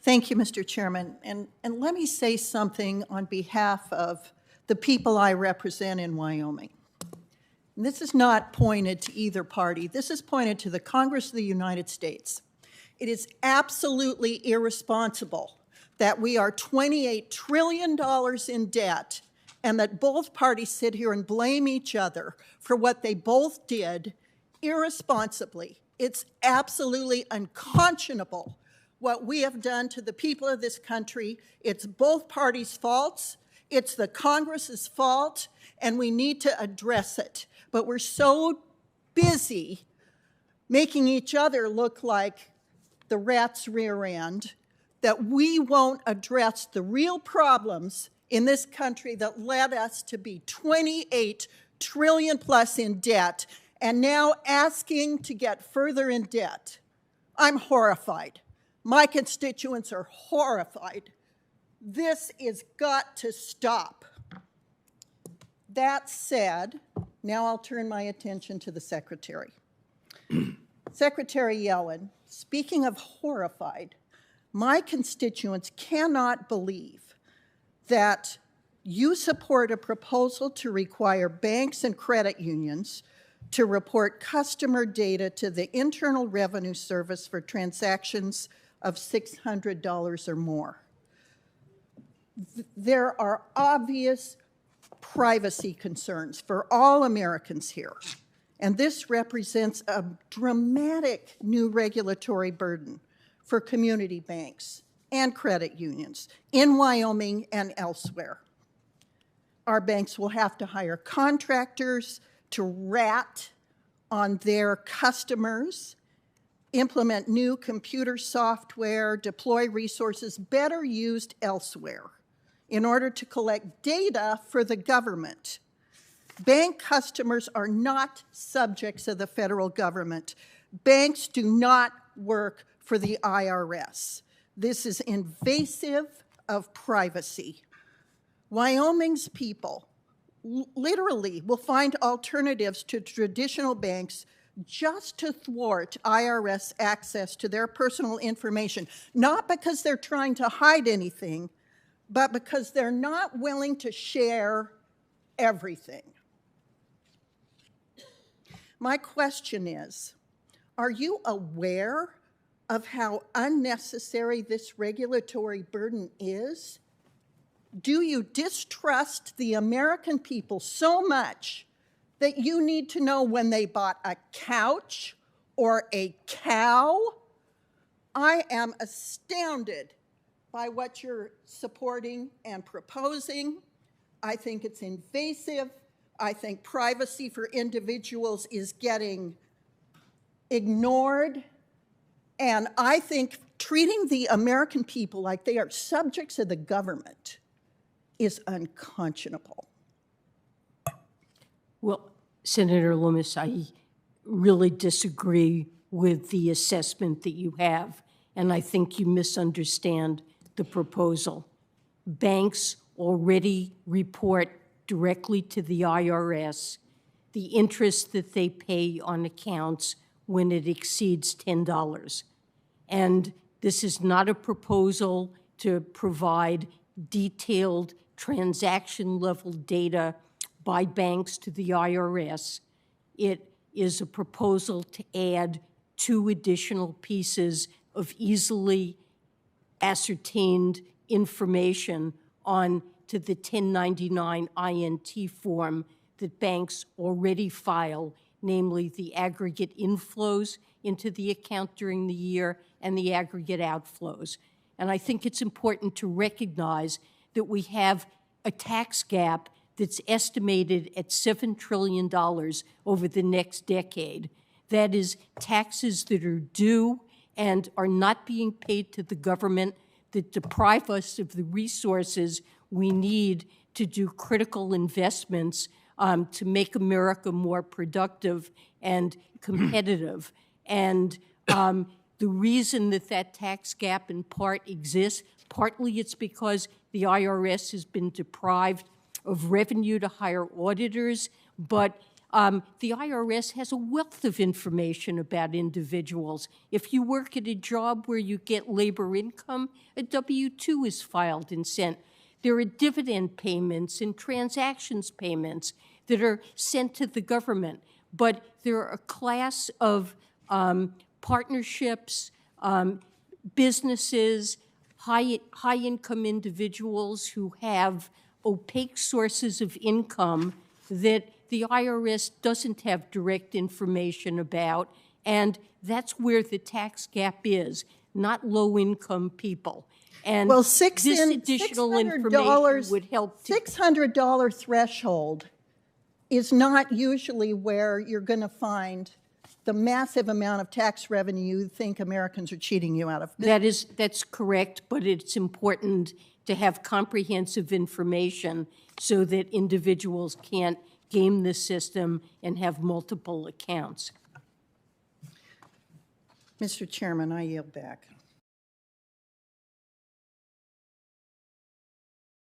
Thank you, Mr. Chairman. And let me say something on behalf of the people I represent in Wyoming. And this is not pointed to either party. This is pointed to the Congress of the United States. It is absolutely irresponsible that we are $28 trillion in debt and that both parties sit here and blame each other for what they both did irresponsibly. It's absolutely unconscionable what we have done to the people of this country. It's both parties' faults. It's the Congress's fault, and we need to address it. But we're so busy making each other look like the rat's rear end that we won't address the real problems in this country that led us to be 28 trillion plus in debt and now asking to get further in debt. I'm horrified. My constituents are horrified. This is got to stop. That said, now I'll turn my attention to the Secretary. Secretary Yellen, speaking of horrified, my constituents cannot believe that you support a proposal to require banks and credit unions to report customer data to the Internal Revenue Service for transactions of $600 or more. There are obvious privacy concerns for all Americans here, and this represents a dramatic new regulatory burden for community banks and credit unions in Wyoming and elsewhere. Our banks will have to hire contractors to rat on their customers, implement new computer software, deploy resources better used elsewhere in order to collect data for the government. Bank customers are not subjects of the federal government. Banks do not work for the IRS. This is invasive of privacy. Wyoming's people literally will find alternatives to traditional banks just to thwart IRS access to their personal information, not because they're trying to hide anything, but because they're not willing to share everything. My question is, are you aware of how unnecessary this regulatory burden is? Do you distrust the American people so much that you need to know when they bought a couch or a cow? I am astounded by what you're supporting and proposing. I think it's invasive. I think privacy for individuals is getting ignored. And I think treating the American people like they are subjects of the government is unconscionable. Well, Senator Lummis, I really disagree with the assessment that you have, and I think you misunderstand the proposal. Banks already report directly to the IRS the interest that they pay on accounts when it exceeds $10. And this is not a proposal to provide detailed transaction-level data by banks to the IRS. It is a proposal to add 2 additional pieces of easily ascertained information on to the 1099 INT form that banks already file, namely the aggregate inflows into the account during the year and the aggregate outflows. And I think it's important to recognize that we have a tax gap that's estimated at $7 trillion over the next decade. That is taxes that are due and are not being paid to the government, that deprive us of the resources we need to do critical investments to make America more productive and competitive. And the reason that that tax gap in part exists, partly it's because the IRS has been deprived of revenue to hire auditors, but The IRS has a wealth of information about individuals. If you work at a job where you get labor income, a W-2 is filed and sent. There are dividend payments and transactions payments that are sent to the government. But there are a class of partnerships, businesses, high-income individuals who have opaque sources of income that the IRS doesn't have direct information about, and that's where the tax gap is, not low-income people. And Well, this additional information would help to $600 threshold is not usually where you're going to find the massive amount of tax revenue you think Americans are cheating you out of. That's correct, but it's important to have comprehensive information so that individuals can't game the system and have multiple accounts. Mr. Chairman, I yield back.